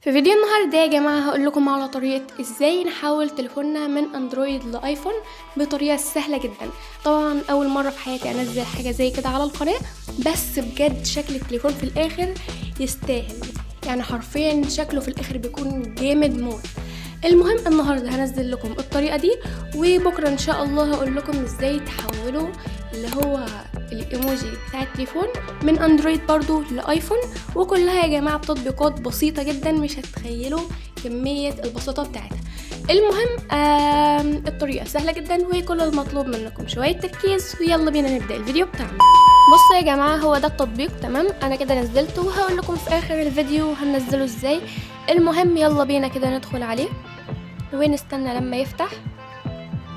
في فيديو النهارده يا جماعه هقول لكم على طريقه ازاي نحول تليفوننا من اندرويد لايفون بطريقه سهله جدا. طبعا اول مره في حياتي انزل حاجه زي كده على القناه، بس بجد شكل التليفون في الاخر يستاهل، يعني حرفيا شكله في الاخر بيكون جامد موت. المهم النهارده هنزل لكم الطريقه دي، وبكره ان شاء الله هقول لكم ازاي تحولوا اللي هو الايموجي بتاع التليفون من اندرويد برضو لايفون، وكلها يا جماعه بتطبيقات بسيطه جدا، مش هتتخيلوا كميه البساطه بتاعتها. المهم الطريقه سهله جدا، وكل المطلوب منكم شويه تركيز، ويلا بينا نبدا الفيديو بتاعنا. بصوا يا جماعه هو ده التطبيق، تمام؟ انا كده نزلته وهقول لكم في اخر الفيديو هننزله ازاي. المهم يلا بينا كده ندخل عليه ونستنى لما يفتح.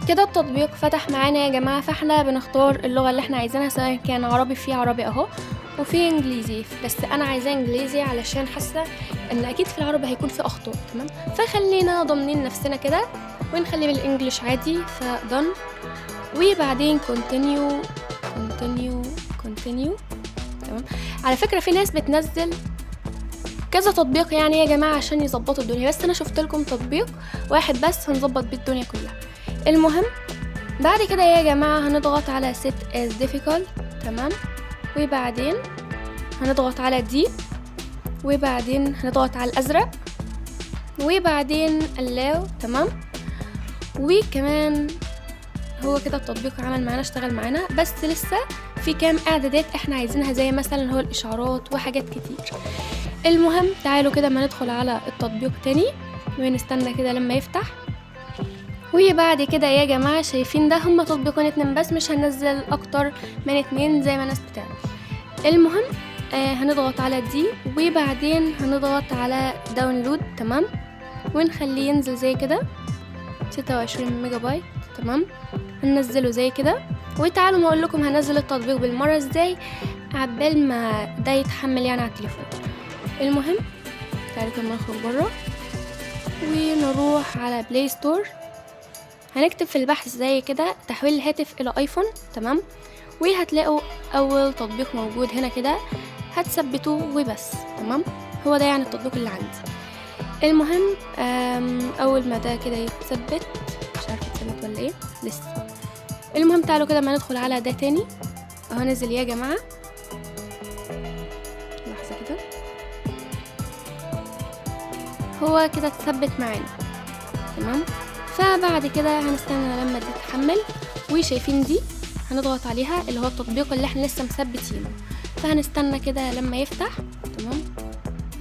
كده التطبيق فتح معانا يا جماعه، فاحنا بنختار اللغه اللي احنا عايزينها، سواء كان عربي، في عربي اهو، وفي انجليزي، بس انا عايزاه انجليزي علشان حاسه ان اكيد في العربي هيكون في اخطاء، تمام؟ فخلينا ضامنين نفسنا كده ونخليه بالانجليش عادي، فدن. وبعدين كونتينيو كونتينيو كونتينيو، تمام؟ على فكره في ناس بتنزل كذا تطبيق يعني يا جماعه عشان يظبطوا الدنيا، بس انا شفت لكم تطبيق واحد بس هنظبط بيه الدنيا كلها. المهم بعد كده يا جماعه هنضغط على set as difficult، تمام؟ وبعدين هنضغط على دي، وبعدين هنضغط على الازرق، وبعدين allow، تمام؟ وكمان هو كده التطبيق عمل معانا، اشتغل معانا، بس لسه في كام اعدادات احنا عايزينها، زي مثلا هو الاشعارات وحاجات كتير. المهم تعالوا كده ما ندخل على التطبيق تاني ونستنى كده لما يفتح. وبعد كده يا جماعه شايفين ده هما تطبيقين اتنين بس، مش هنزل اكتر من اتنين زي ما الناس بتعمل. المهم هنضغط على دي، وبعدين هنضغط على داونلود، تمام؟ ونخليه ينزل زي كده 26 ميجا بايت، تمام؟ هننزله زي كده. وتعالوا ما اقول لكم هنزل التطبيق بالمره ازاي عبال ما ده يتحمل يعني على التليفون. المهم تعالوا كده نخرج بره ونروح على بلاي ستور، هنكتب في البحث زي كده تحويل الهاتف الى ايفون، تمام؟ وهتلاقوا اول تطبيق موجود هنا كده، هتثبتوه وبس، تمام؟ هو ده يعني التطبيق اللي عندي. المهم اول ما ده كده يتثبت، مش عارفه يتثبت ولا ايه لسه. المهم تعالوا كده ما ندخل على ده تاني اهو، نزل يا جماعه، لحظه كده، هو كده اتثبت معانا، تمام؟ فبعد كده هنستنى لما دي تتحمل، وشايفين دي هنضغط عليها اللي هو التطبيق اللي احنا لسه مثبتينه، فهنستنى كده لما يفتح، تمام؟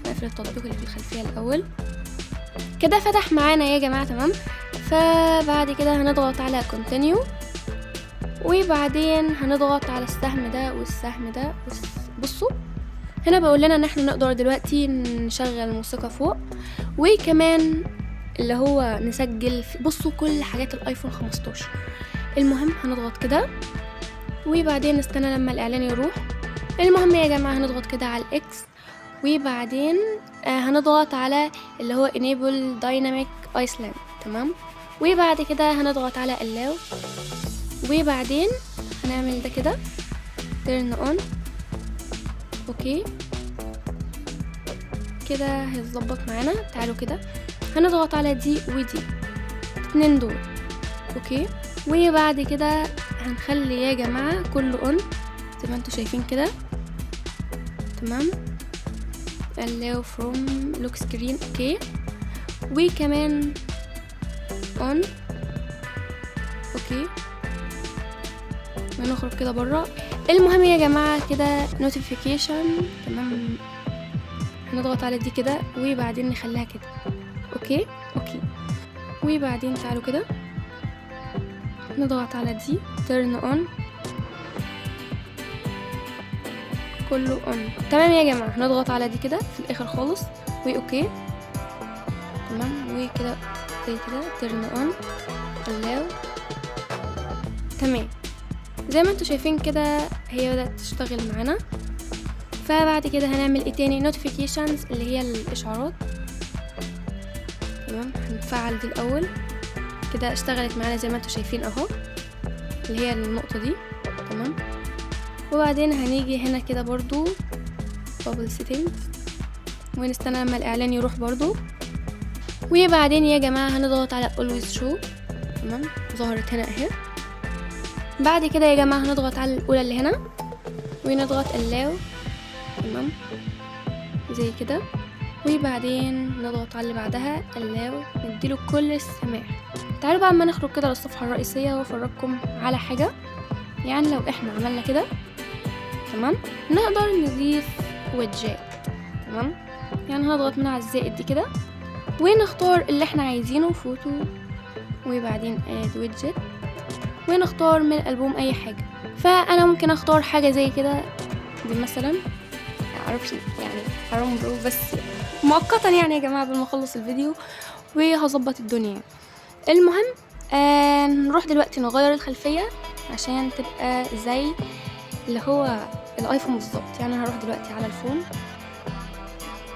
نقفل التطبيق اللي في الخلفيه الاول. كده فتح معانا يا جماعه، تمام؟ فبعد كده هنضغط على كونتينيو، وبعدين هنضغط على السهم ده والسهم ده. بصوا هنا بقول لنا ان احنا نقدر دلوقتي نشغل موسيقى فوق، وكمان اللي هو نسجل بصوا كل حاجات الايفون 15. المهم هنضغط كده، وبعدين نستنى لما الاعلان يروح. المهم يا جماعه هنضغط كده على الاكس، وبعدين هنضغط على اللي هو enable dynamic island، تمام؟ وبعد كده هنضغط على allow، وبعدين هنعمل ده كده turn on، اوكي كده هيتظبط معانا. تعالوا كده هنضغط على دي ودي اتنين دول، اوكي. وبعد كده هنخلي يا جماعه كله اون زي ما انتوا شايفين كده، تمام؟ allow from lock screen، اوكي. وكمان on، اوكي. ونخرج كده بره. المهم يا جماعه كده notification، تمام؟ هنضغط على دي كده، وبعدين نخليها كده، اوكي. وبعدين تعالوا كده نضغط على دي turn on، كله on، تمام يا جماعه؟ هنضغط على دي كده في الاخر خالص، واوكي، تمام؟ وكده زي كده turn on allow، تمام؟ زي ما انتوا شايفين كده هي بدأت تشتغل معانا. فبعد كده هنعمل ايه تاني؟ notifications اللي هي الاشعارات، تمام؟ هنفعل دي الاول كده، اشتغلت معانا زي ما انتوا شايفين اهو، اللي هي النقطه دي، تمام؟ وبعدين هنيجي هنا كده برضو bubble settings، ونستنى لما الاعلان يروح برضو. وبعدين يا جماعة هنضغط على always show. تمام، ظهرت هنا اهي. بعد كده يا جماعة هنضغط على الاولى اللي هنا ونضغط allow. تمام زي كده. وبعدين نضغط على اللي بعدها allow، نديله كل السماح. تعالوا بقى اما نخرج كده للصفحة الرئيسية وافرجكم على حاجة. يعني لو احنا عملنا كده تمام نقدر نضيف ويدجات. تمام، يعني هنضغط من على الزائد دي كده ونختار اللي احنا عايزينه، فوتو، وبعدين اد ويدجت، ونختار من الالبوم اي حاجة. فانا ممكن اختار حاجة زي كده دي مثلا، معرفش يعني حرام برو، بس مؤقتا يعني يا جماعة قبل ما اخلص الفيديو وهظبط الدنيا. المهم نروح دلوقتي نغير الخلفية عشان تبقى زي اللي هو الايفون بالظبط. يعني هروح دلوقتي على الفون،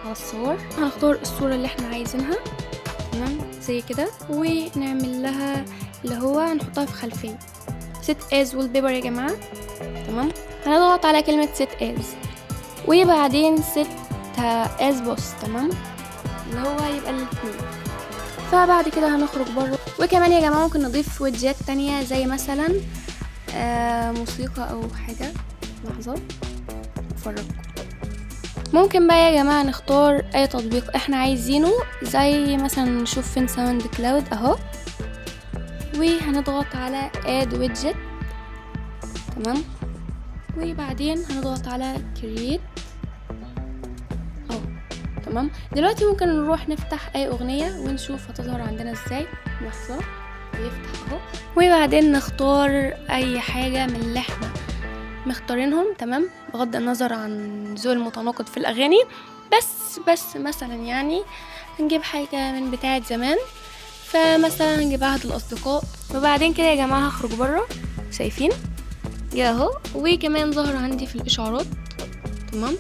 على الصور، هنختار الصورة اللي احنا عايزينها. تمام زي كده، ونعمل لها اللي هو هنحطها في خلفية set as wallpaper يا جماعة. تمام، هنضغط على كلمة set as وبعدين set as post. تمام، اللي هو يبقى الاثنين. فبعد كده هنخرج بره. وكمان يا جماعة ممكن نضيف ويدجات تانية زي مثلا موسيقى او حاجة. لحظة افرجكم. ممكن بقى يا جماعة نختار اي تطبيق احنا عايزينه، زي مثلا نشوف فين ساوند كلاود اهو، وهنضغط على اد ويدجت. تمام، وبعدين هنضغط على كرييت اهو. تمام، دلوقتي ممكن نروح نفتح اي اغنية ونشوف هتظهر عندنا ازاي. لحظة يفتح اهو، وبعدين نختار اي حاجة من اللي احنا مختارينهم. تمام، بغض النظر عن ذوق المتناقض في الاغاني، بس مثلا يعني هنجيب حاجة من بتاعة زمان، فمثلا هنجيب عهد الاصدقاء. وبعدين كده يا جماعة هخرج بره، شايفين كده اهو، وكمان ظهر عندي في الاشعارات. تمام،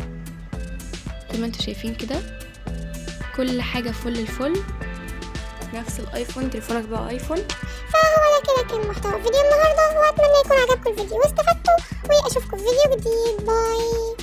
زي ما انتوا شايفين كده كل حاجة فل الفل، نفس الايفون، تليفونك بقى ايفون. فهو ده كده كان محتوى فيديو النهارده، واتمنى يكون عجبكم الفيديو واستفدتوا، واشوفكم في فيديو جديد. باي.